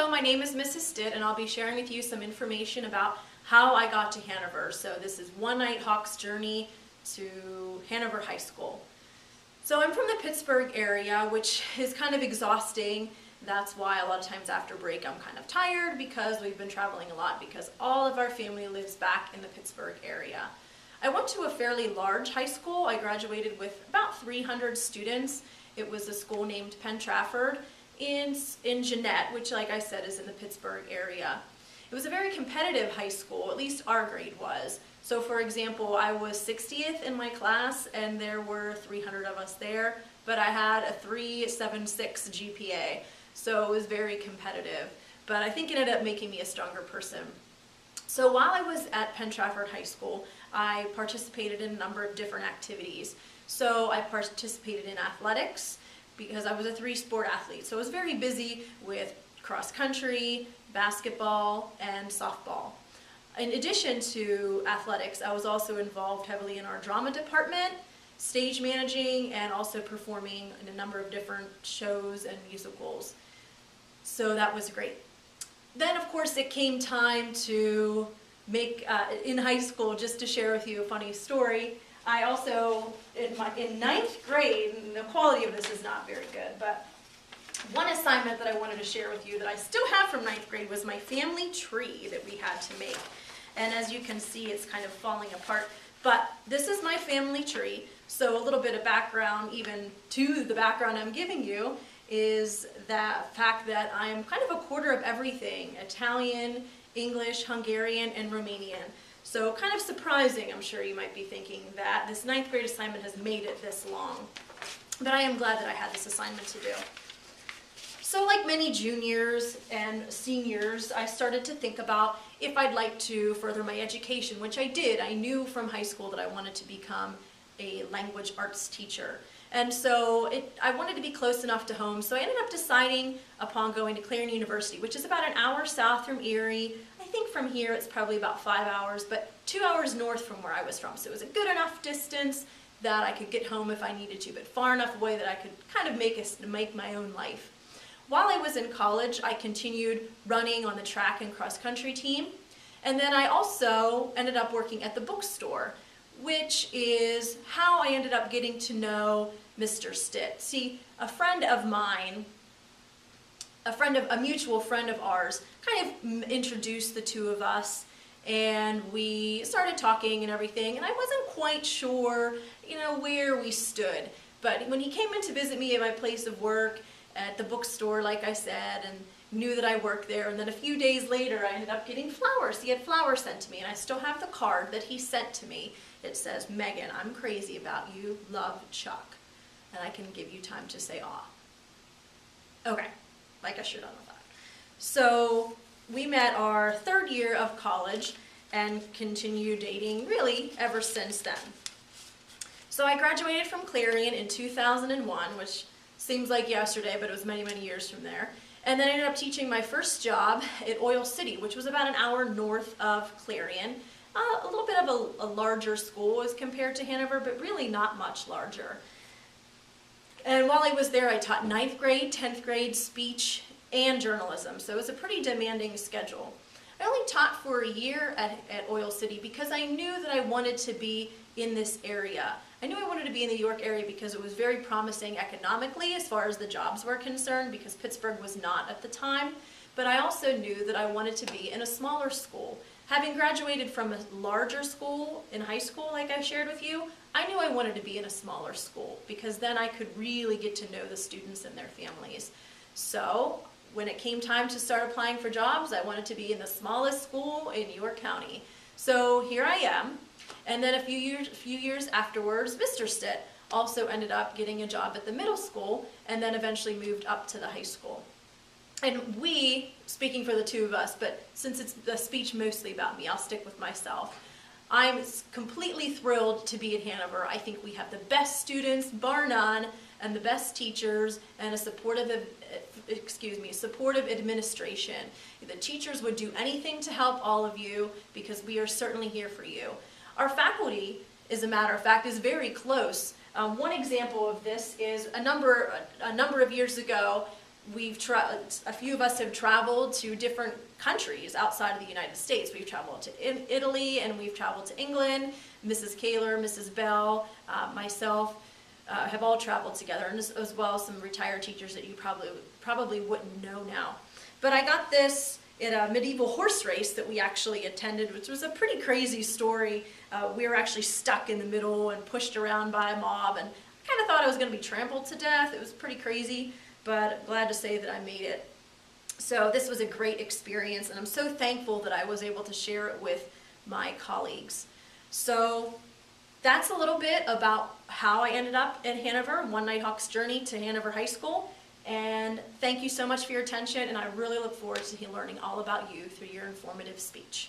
Hello, my name is Mrs. Stitt, and I'll be sharing with you some information about how I got to Hanover. So this is One Nighthawk's journey to Hanover High School. So I'm from the Pittsburgh area, which is kind of exhausting. That's why a lot of times after break I'm kind of tired, because we've been traveling a lot because all of our family lives back in the Pittsburgh area. I went to a fairly large high school. I graduated with about 300 students. It was a school named Penn Trafford in Jeannette, which, like I said, is in the Pittsburgh area. It was a very competitive high school, at least our grade was. So for example, I was 60th in my class and there were 300 of us there, but I had a 3.76 GPA, so it was very competitive. But I think it ended up making me a stronger person. So while I was at Penn Trafford High School, I participated in a number of different activities. So I participated in athletics, because I was a three-sport athlete. So I was very busy with cross country, basketball, and softball. In addition to athletics, I was also involved heavily in our drama department, stage managing, and also performing in a number of different shows and musicals. So that was great. Then, of course, it came time to make, in high school, just to share with you a funny story, I also, in ninth grade, and the quality of this is not very good, but one assignment that I wanted to share with you that I still have from ninth grade was my family tree that we had to make. And as you can see, it's kind of falling apart. But this is my family tree, so a little bit of background, even to the background I'm giving you, is the fact that I am kind of a quarter of everything: Italian, English, Hungarian, and Romanian. So kind of surprising, I'm sure you might be thinking, that this ninth grade assignment has made it this long. But I am glad that I had this assignment to do. So like many juniors and seniors, I started to think about if I'd like to further my education, which I did. I knew from high school that I wanted to become a language arts teacher. And so I wanted to be close enough to home, so I ended up deciding upon going to Clarion University, which is about an hour south from Erie. I think from here it's probably about 5 hours, but 2 hours north from where I was from. So it was a good enough distance that I could get home if I needed to, but far enough away that I could kind of make my own life. While I was in college, I continued running on the track and cross-country team, and then I also ended up working at the bookstore, which is how I ended up getting to know Mr. Stitt. See, a friend of mine, a mutual friend of ours, kind of introduced the two of us, and we started talking and everything, and I wasn't quite sure, where we stood. But when he came in to visit me at my place of work, at the bookstore, like I said, and knew that I worked there, and then a few days later I ended up getting flowers. He had flowers sent to me, and I still have the card that he sent to me. It says, "Megan, I'm crazy about you, love, Chuck." And I can give you time to say aw. Okay, like I should have with that. So we met our third year of college and continued dating really ever since then. So I graduated from Clarion in 2001, which seems like yesterday, but it was many, many years from there. And then I ended up teaching my first job at Oil City, which was about an hour north of Clarion. A little bit of a larger school as compared to Hanover, but really not much larger. And while I was there, I taught 9th grade, 10th grade, speech, and journalism. So it was a pretty demanding schedule. I only taught for a year at Oil City because I knew that I wanted to be in this area. I knew I wanted to be in the York area because it was very promising economically as far as the jobs were concerned, because Pittsburgh was not at the time. But I also knew that I wanted to be in a smaller school. Having graduated from a larger school in high school, like I shared with you, I knew I wanted to be in a smaller school because then I could really get to know the students and their families. So when it came time to start applying for jobs, I wanted to be in the smallest school in York County. So here I am. And then a few years afterwards, Mr. Stitt also ended up getting a job at the middle school and then eventually moved up to the high school. And we, speaking for the two of us, but since it's a speech mostly about me, I'll stick with myself. I'm completely thrilled to be at Hanover. I think we have the best students, bar none, and the best teachers, and a supportive administration. The teachers would do anything to help all of you because we are certainly here for you. Our faculty, as a matter of fact, is very close. One example of this is a number of years ago, a few of us have traveled to different countries outside of the United States. We've traveled to Italy, and we've traveled to England. Mrs. Kaler, Mrs. Bell, myself have all traveled together, and as well as some retired teachers that you probably wouldn't know now. But I got this at a medieval horse race that we actually attended, which was a pretty crazy story. We were actually stuck in the middle and pushed around by a mob, and I kind of thought I was going to be trampled to death. It was pretty crazy, but glad to say that I made it. So this was a great experience, and I'm so thankful that I was able to share it with my colleagues. So that's a little bit about how I ended up at Hanover, One Nighthawk's journey to Hanover High School. And thank you so much for your attention, and I really look forward to learning all about you through your informative speech.